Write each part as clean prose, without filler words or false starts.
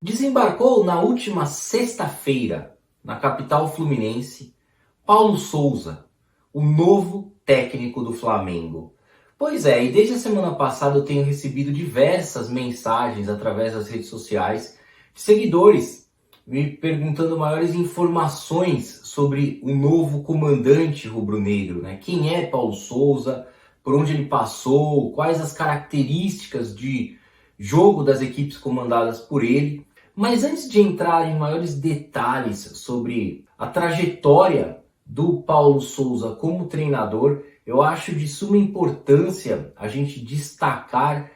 Desembarcou na última sexta-feira, na capital fluminense, Paulo Souza, o novo técnico do Flamengo. Pois é, e desde a semana passada eu tenho recebido diversas mensagens através das redes sociais de seguidores me perguntando maiores informações sobre o novo comandante rubro-negro, né? Quem é Paulo Souza, por onde ele passou, quais as características de jogo das equipes comandadas por ele. Mas antes de entrar em maiores detalhes sobre a trajetória do Paulo Souza como treinador, eu acho de suma importância a gente destacar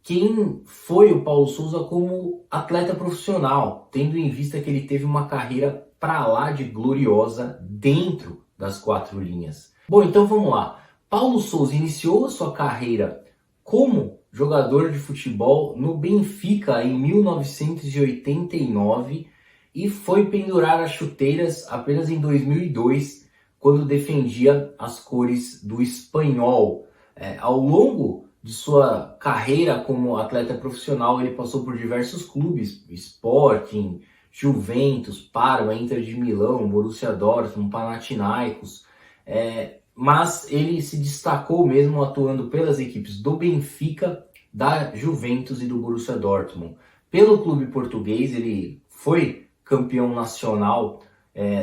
quem foi o Paulo Souza como atleta profissional, tendo em vista que ele teve uma carreira para lá de gloriosa dentro das quatro linhas. Bom, então vamos lá. Paulo Souza iniciou a sua carreira como jogador de futebol no Benfica em 1989 e foi pendurar as chuteiras apenas em 2002, quando defendia as cores do Espanhol. Ao longo de sua carreira como atleta profissional, ele passou por diversos clubes, Sporting, Juventus, Parma, Inter de Milão, Borussia Dortmund, Panathinaikos, mas ele se destacou mesmo atuando pelas equipes do Benfica, da Juventus e do Borussia Dortmund. Pelo clube português, ele foi campeão nacional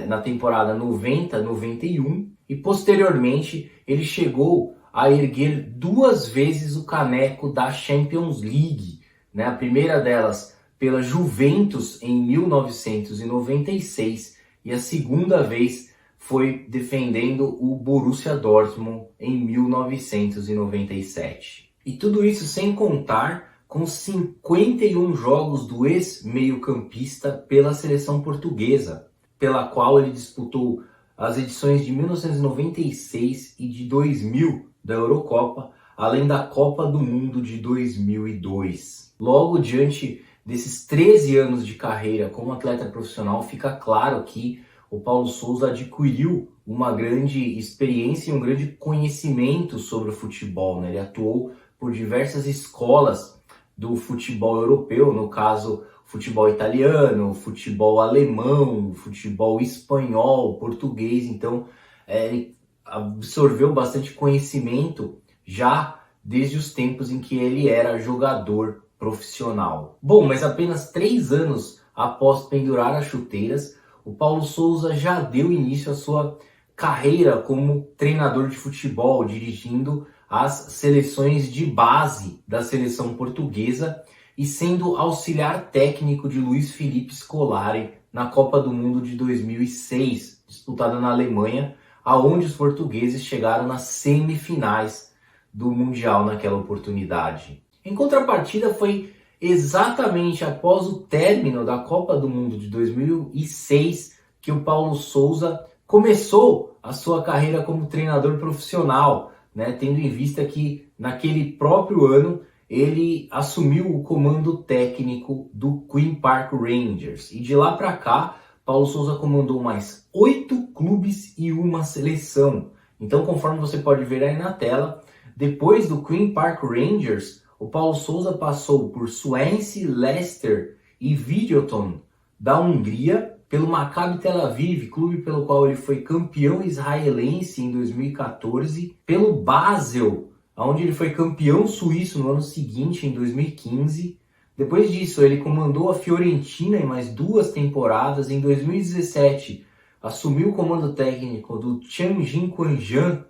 na temporada 90-91 e posteriormente ele chegou a erguer duas vezes o caneco da Champions League, né? A primeira delas pela Juventus em 1996 e a segunda vez foi defendendo o Borussia Dortmund em 1997. E tudo isso sem contar com 51 jogos do ex-meio-campista pela seleção portuguesa, pela qual ele disputou as edições de 1996 e de 2000 da Eurocopa, além da Copa do Mundo de 2002. Logo diante desses 13 anos de carreira como atleta profissional, fica claro que o Paulo Souza adquiriu uma grande experiência e um grande conhecimento sobre o futebol, né? Ele atuou por diversas escolas do futebol europeu, no caso, futebol italiano, futebol alemão, futebol espanhol, português. Então, ele absorveu bastante conhecimento já desde os tempos em que ele era jogador profissional. Bom, mas apenas 3 anos após pendurar as chuteiras, o Paulo Souza já deu início à sua carreira como treinador de futebol, dirigindo as seleções de base da seleção portuguesa e sendo auxiliar técnico de Luiz Felipe Scolari na Copa do Mundo de 2006, disputada na Alemanha, aonde os portugueses chegaram nas semifinais do Mundial naquela oportunidade. Em contrapartida, foi exatamente após o término da Copa do Mundo de 2006 que o Paulo Souza começou a sua carreira como treinador profissional, né, tendo em vista que naquele próprio ano ele assumiu o comando técnico do Queen Park Rangers. E de lá para cá, Paulo Souza comandou mais 8 clubes e uma seleção. Então, conforme você pode ver aí na tela, depois do Queen Park Rangers, o Paulo Souza passou por Swansea, Leicester e Videoton da Hungria, pelo Maccabi Tel Aviv, clube pelo qual ele foi campeão israelense em 2014, pelo Basel, onde ele foi campeão suíço no ano seguinte, em 2015. Depois disso, ele comandou a Fiorentina em mais 2 temporadas. Em 2017, assumiu o comando técnico do Tianjin Quanjian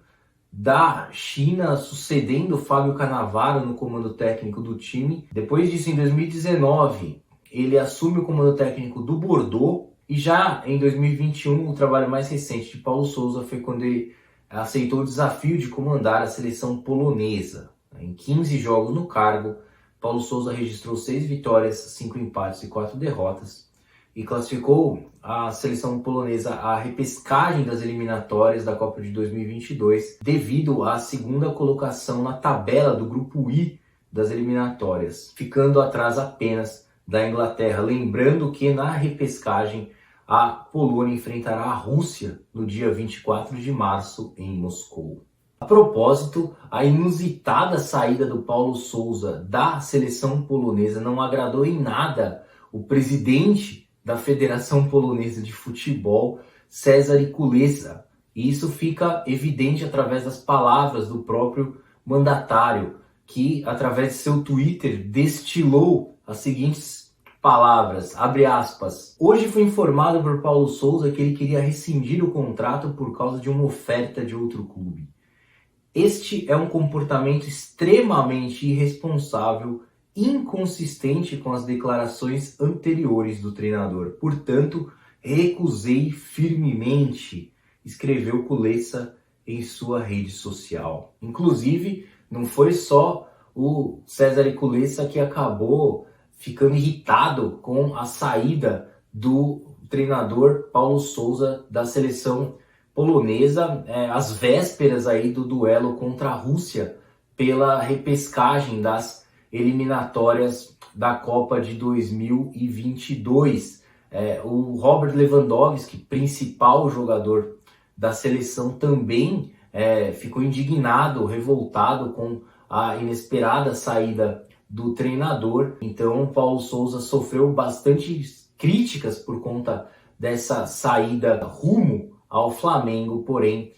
da China, sucedendo Fábio Cannavaro no comando técnico do time. Depois disso, em 2019, ele assume o comando técnico do Bordeaux. E já em 2021, o trabalho mais recente de Paulo Souza foi quando ele aceitou o desafio de comandar a seleção polonesa. Em 15 jogos no cargo, Paulo Souza registrou 6 vitórias, 5 empates e 4 derrotas e classificou a seleção polonesa à repescagem das eliminatórias da Copa de 2022 devido à segunda colocação na tabela do grupo I das eliminatórias, ficando atrás apenas da Inglaterra. Lembrando que na repescagem a Polônia enfrentará a Rússia no dia 24 de março em Moscou. A propósito, a inusitada saída do Paulo Souza da seleção polonesa não agradou em nada o presidente da Federação Polonesa de Futebol, Cezary Kulesza. E isso fica evidente através das palavras do próprio mandatário, que através de seu Twitter destilou as seguintes palavras, abre aspas: hoje foi informado por Paulo Sousa que ele queria rescindir o contrato por causa de uma oferta de outro clube. Este é um comportamento extremamente irresponsável, inconsistente com as declarações anteriores do treinador. Portanto, recusei firmemente, escreveu Kulesza em sua rede social. Inclusive, não foi só o Cezary Kulesza que acabou ficando irritado com a saída do treinador Paulo Sousa da seleção polonesa, às vésperas aí do duelo contra a Rússia pela repescagem das eliminatórias da Copa de 2022. O Robert Lewandowski, principal jogador da seleção, também ficou indignado, revoltado com a inesperada saída do treinador. Então, Paulo Sousa sofreu bastante críticas por conta dessa saída rumo ao Flamengo, porém,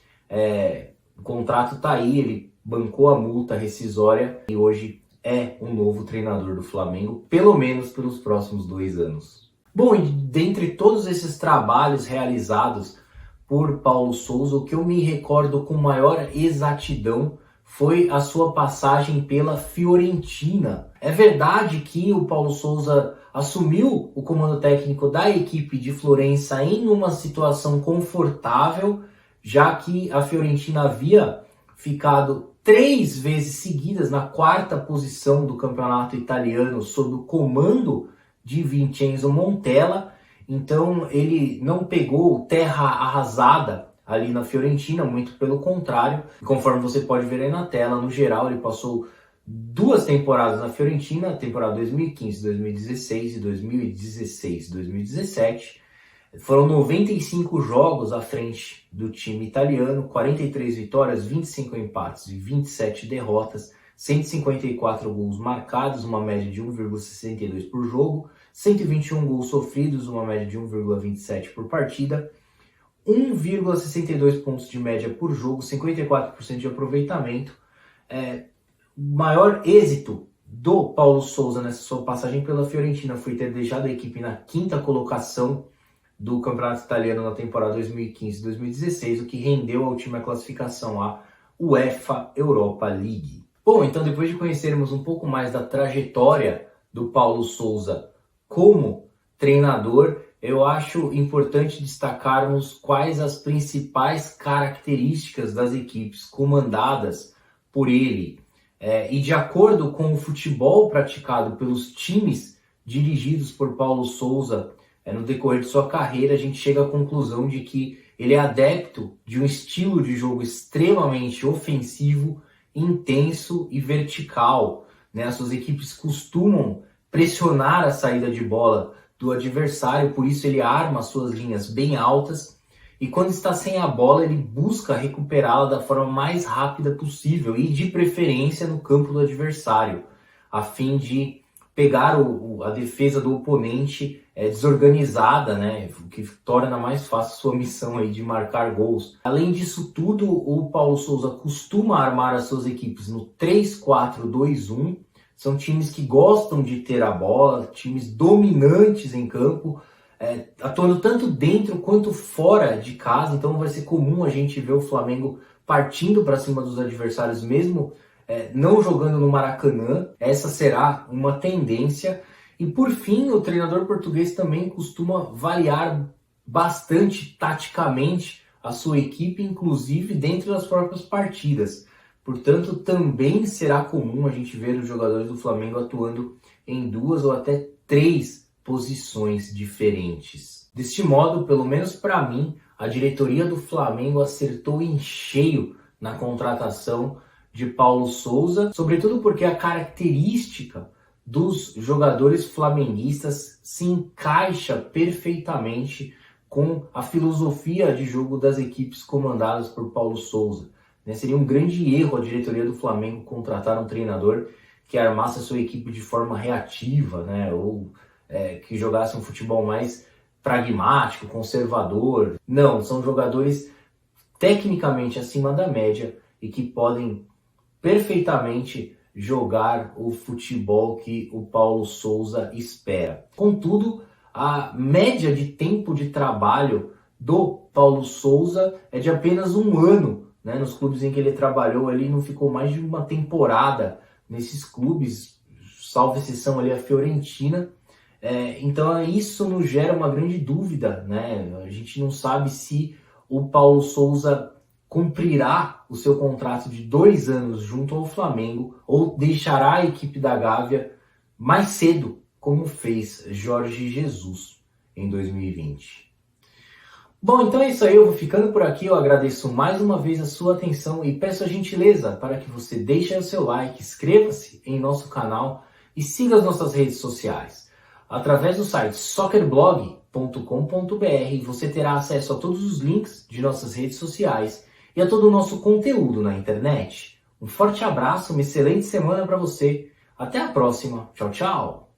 o contrato está aí, ele bancou a multa rescisória e hoje é o novo treinador do Flamengo, pelo menos pelos próximos 2 anos. Bom, e dentre todos esses trabalhos realizados por Paulo Sousa, o que eu me recordo com maior exatidão foi a sua passagem pela Fiorentina. É verdade que o Paulo Sousa assumiu o comando técnico da equipe de Florença em uma situação confortável, já que a Fiorentina havia ficado 3 vezes seguidas na 4ª posição do campeonato italiano sob o comando de Vincenzo Montella. Então ele não pegou terra arrasada ali na Fiorentina, muito pelo contrário. Conforme você pode ver aí na tela, no geral ele passou 2 temporadas na Fiorentina, a temporada 2015, 2016 e 2016, 2017. Foram 95 jogos à frente do time italiano, 43 vitórias, 25 empates e 27 derrotas, 154 gols marcados, uma média de 1,62 por jogo, 121 gols sofridos, uma média de 1,27 por partida, 1,62 pontos de média por jogo, 54% de aproveitamento. O maior êxito do Paulo Sousa nessa sua passagem pela Fiorentina foi ter deixado a equipe na 5ª colocação do campeonato italiano na temporada 2015-2016, o que rendeu ao time a classificação à UEFA Europa League. Bom, então depois de conhecermos um pouco mais da trajetória do Paulo Sousa como treinador, eu acho importante destacarmos quais as principais características das equipes comandadas por ele. E de acordo com o futebol praticado pelos times dirigidos por Paulo Sousa no decorrer de sua carreira, a gente chega à conclusão de que ele é adepto de um estilo de jogo extremamente ofensivo, intenso e vertical. As suas equipes costumam pressionar a saída de bola do adversário, por isso ele arma suas linhas bem altas e quando está sem a bola ele busca recuperá-la da forma mais rápida possível e de preferência no campo do adversário, a fim de pegar a defesa do oponente desorganizada, o que torna mais fácil sua missão aí de marcar gols. Além disso tudo, o Paulo Sousa costuma armar as suas equipes no 3-4-2-1. São times que gostam de ter a bola, times dominantes em campo, atuando tanto dentro quanto fora de casa. Então vai ser comum a gente ver o Flamengo partindo para cima dos adversários, mesmo não jogando no Maracanã. Essa será uma tendência. E por fim, o treinador português também costuma variar bastante taticamente a sua equipe, inclusive dentro das próprias partidas. Portanto, também será comum a gente ver os jogadores do Flamengo atuando em 2 ou até 3 posições diferentes. Deste modo, pelo menos para mim, a diretoria do Flamengo acertou em cheio na contratação de Paulo Sousa, sobretudo porque a característica dos jogadores flamenguistas se encaixa perfeitamente com a filosofia de jogo das equipes comandadas por Paulo Sousa. Seria um grande erro a diretoria do Flamengo contratar um treinador que armasse a sua equipe de forma reativa, ou que jogassem um futebol mais pragmático, conservador. Não, são jogadores tecnicamente acima da média e que podem perfeitamente jogar o futebol que o Paulo Sousa espera. Contudo, a média de tempo de trabalho do Paulo Sousa é de apenas um ano, né? Nos clubes em que ele trabalhou, ele não ficou mais de uma temporada nesses clubes, salvo exceção ali a Fiorentina. Então isso nos gera uma grande dúvida, né? A gente não sabe se o Paulo Sousa cumprirá o seu contrato de 2 anos junto ao Flamengo ou deixará a equipe da Gávea mais cedo, como fez Jorge Jesus em 2020. Bom, então é isso aí, eu vou ficando por aqui, eu agradeço mais uma vez a sua atenção e peço a gentileza para que você deixe o seu like, inscreva-se em nosso canal e siga as nossas redes sociais. Através do site soccerblog.com.br você terá acesso a todos os links de nossas redes sociais e a todo o nosso conteúdo na internet. Um forte abraço, uma excelente semana para você. Até a próxima. Tchau, tchau.